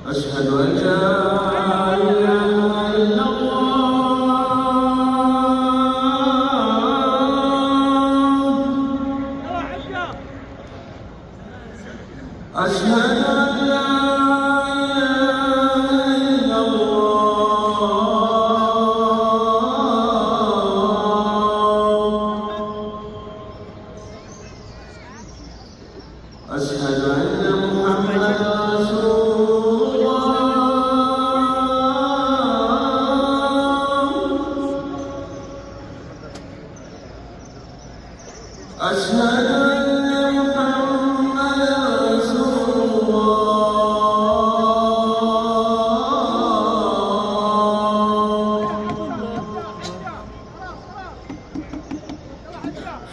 أشهد أن لا إله إلا الله أشهد أن لا إله إلا الله أشهد أن محمدا رسول أشهد أن محمدا رسول الله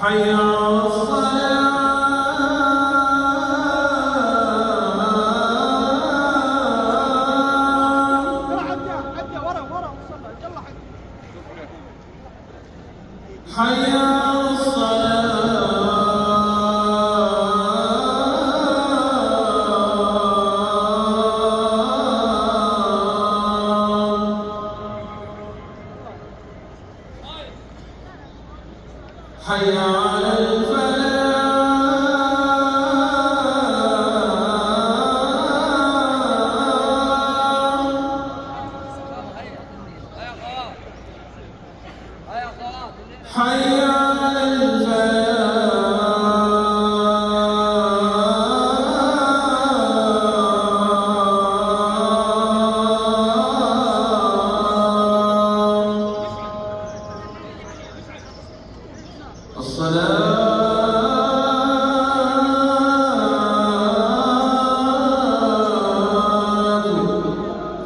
حي على الصلاة حي على حي على الفلاح حي على الصلاة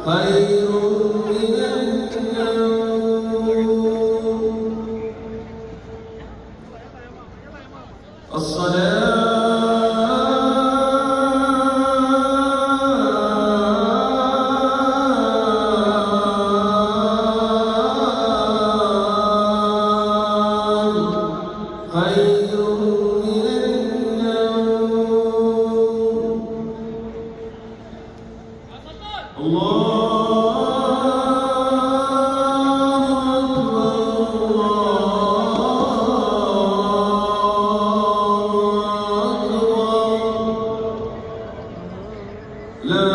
خير من النوم الصلاة خير من النوم الله أكبر لا